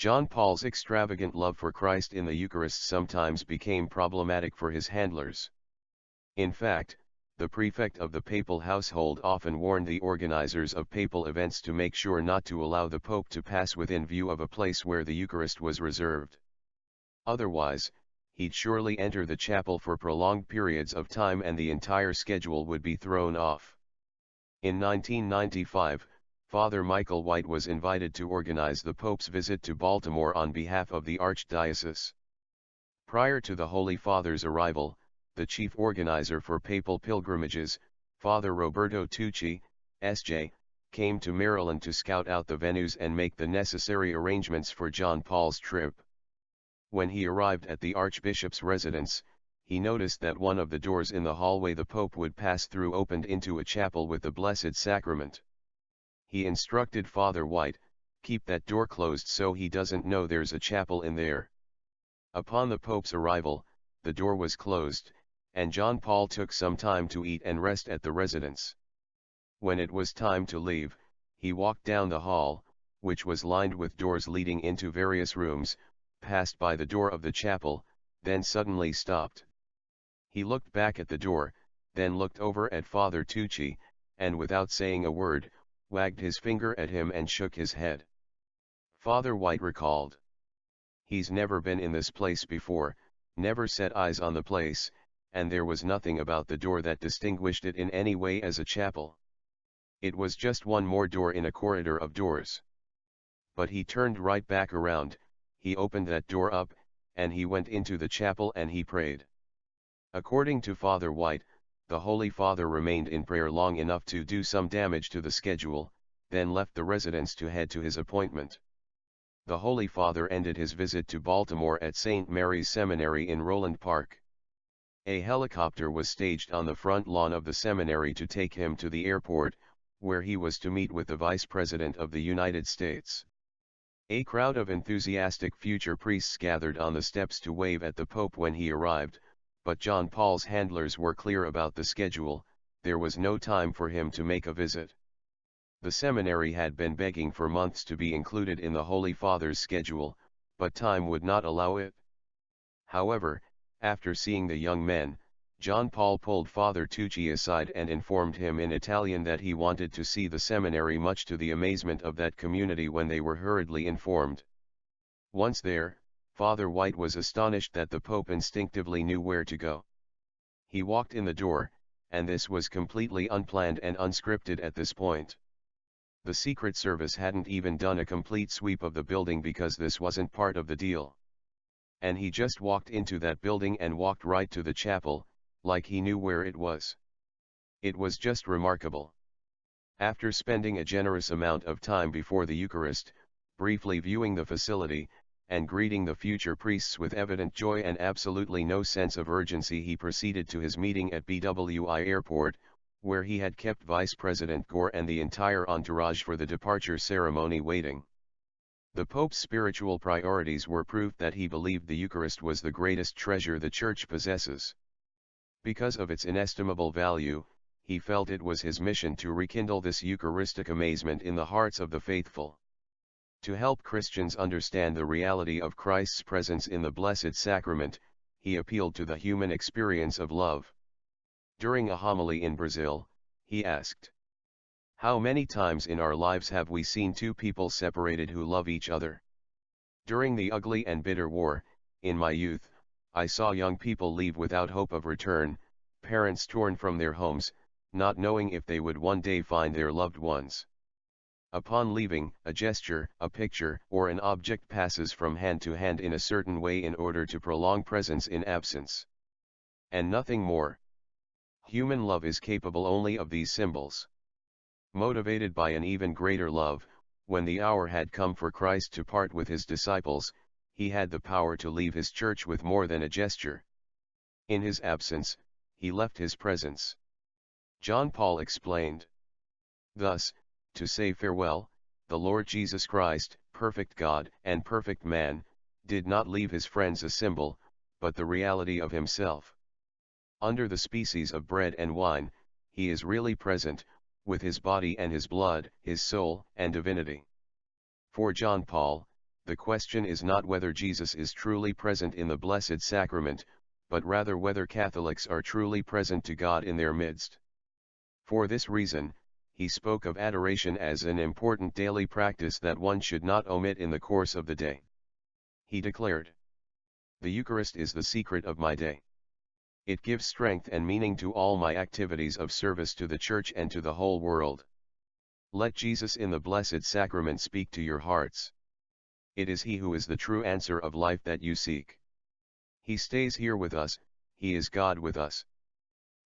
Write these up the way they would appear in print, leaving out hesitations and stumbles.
John Paul's extravagant love for Christ in the Eucharist sometimes became problematic for his handlers. In fact, the prefect of the papal household often warned the organizers of papal events to make sure not to allow the Pope to pass within view of a place where the Eucharist was reserved. Otherwise, he'd surely enter the chapel for prolonged periods of time and the entire schedule would be thrown off. In 1995, Father Michael White was invited to organize the Pope's visit to Baltimore on behalf of the Archdiocese. Prior to the Holy Father's arrival, the chief organizer for papal pilgrimages, Father Roberto Tucci, S.J., came to Maryland to scout out the venues and make the necessary arrangements for John Paul's trip. When he arrived at the Archbishop's residence, he noticed that one of the doors in the hallway the Pope would pass through opened into a chapel with the Blessed Sacrament. He instructed Father White, "Keep that door closed so he doesn't know there's a chapel in there." Upon the Pope's arrival, the door was closed, and John Paul took some time to eat and rest at the residence. When it was time to leave, he walked down the hall, which was lined with doors leading into various rooms, passed by the door of the chapel, then suddenly stopped. He looked back at the door, then looked over at Father Tucci, and without saying a word, wagged his finger at him and shook his head. Father White recalled. "He's never been in this place before, never set eyes on the place, and there was nothing about the door that distinguished it in any way as a chapel. It was just one more door in a corridor of doors. But he turned right back around, he opened that door up, and he went into the chapel and he prayed." According to Father White, the Holy Father remained in prayer long enough to do some damage to the schedule, then left the residence to head to his appointment. The Holy Father ended his visit to Baltimore at St. Mary's Seminary in Roland Park. A helicopter was staged on the front lawn of the seminary to take him to the airport, where he was to meet with the Vice President of the United States. A crowd of enthusiastic future priests gathered on the steps to wave at the Pope when he arrived, but John Paul's handlers were clear about the schedule, there was no time for him to make a visit. The seminary had been begging for months to be included in the Holy Father's schedule, but time would not allow it. However, after seeing the young men, John Paul pulled Father Tucci aside and informed him in Italian that he wanted to see the seminary, much to the amazement of that community when they were hurriedly informed. Once there, Father White was astonished that the Pope instinctively knew where to go. He walked in the door, and this was completely unplanned and unscripted at this point. The Secret Service hadn't even done a complete sweep of the building because this wasn't part of the deal. And he just walked into that building and walked right to the chapel, like he knew where it was. It was just remarkable. After spending a generous amount of time before the Eucharist, briefly viewing the facility, and greeting the future priests with evident joy and absolutely no sense of urgency, he proceeded to his meeting at BWI Airport, where he had kept Vice President Gore and the entire entourage for the departure ceremony waiting. The Pope's spiritual priorities were proof that he believed the Eucharist was the greatest treasure the Church possesses. Because of its inestimable value, he felt it was his mission to rekindle this Eucharistic amazement in the hearts of the faithful. To help Christians understand the reality of Christ's presence in the Blessed Sacrament, he appealed to the human experience of love. During a homily in Brazil, he asked, "How many times in our lives have we seen two people separated who love each other? During the ugly and bitter war, in my youth, I saw young people leave without hope of return, parents torn from their homes, not knowing if they would one day find their loved ones. Upon leaving, a gesture, a picture, or an object passes from hand to hand in a certain way in order to prolong presence in absence. And nothing more. Human love is capable only of these symbols." Motivated by an even greater love, when the hour had come for Christ to part with his disciples, he had the power to leave his church with more than a gesture. In his absence, he left his presence. John Paul explained. Thus, to say farewell, the Lord Jesus Christ, perfect God and perfect man, did not leave his friends a symbol, but the reality of himself. Under the species of bread and wine, he is really present, with his body and his blood, his soul and divinity. For John Paul, the question is not whether Jesus is truly present in the Blessed Sacrament, but rather whether Catholics are truly present to God in their midst. For this reason, he spoke of adoration as an important daily practice that one should not omit in the course of the day. He declared, "The Eucharist is the secret of my day. It gives strength and meaning to all my activities of service to the Church and to the whole world. Let Jesus in the Blessed Sacrament speak to your hearts. It is He who is the true answer of life that you seek. He stays here with us, He is God with us.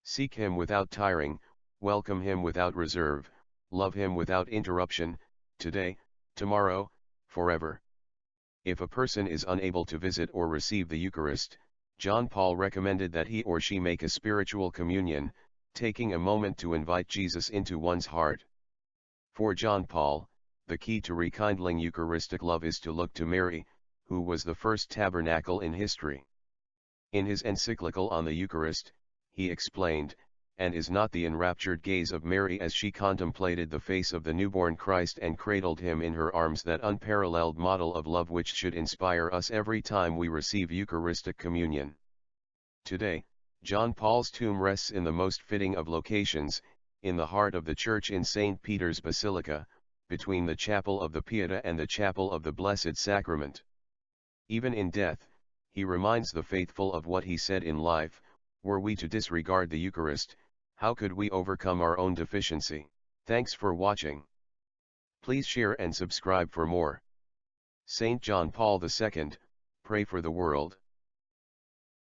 Seek Him without tiring, welcome Him without reserve, love Him without interruption, today, tomorrow, forever." If a person is unable to visit or receive the Eucharist, John Paul recommended that he or she make a spiritual communion, taking a moment to invite Jesus into one's heart. For John Paul, the key to rekindling Eucharistic love is to look to Mary, who was the first tabernacle in history. In his encyclical on the Eucharist, he explained, "And is not the enraptured gaze of Mary as she contemplated the face of the newborn Christ and cradled him in her arms that unparalleled model of love which should inspire us every time we receive Eucharistic communion?" Today, John Paul's tomb rests in the most fitting of locations, in the heart of the church in St. Peter's Basilica, between the Chapel of the Pietà and the Chapel of the Blessed Sacrament. Even in death, he reminds the faithful of what he said in life: "Were we to disregard the Eucharist, how could we overcome our own deficiency?" Thanks for watching. Please share and subscribe for more. Saint John Paul II, pray for the world.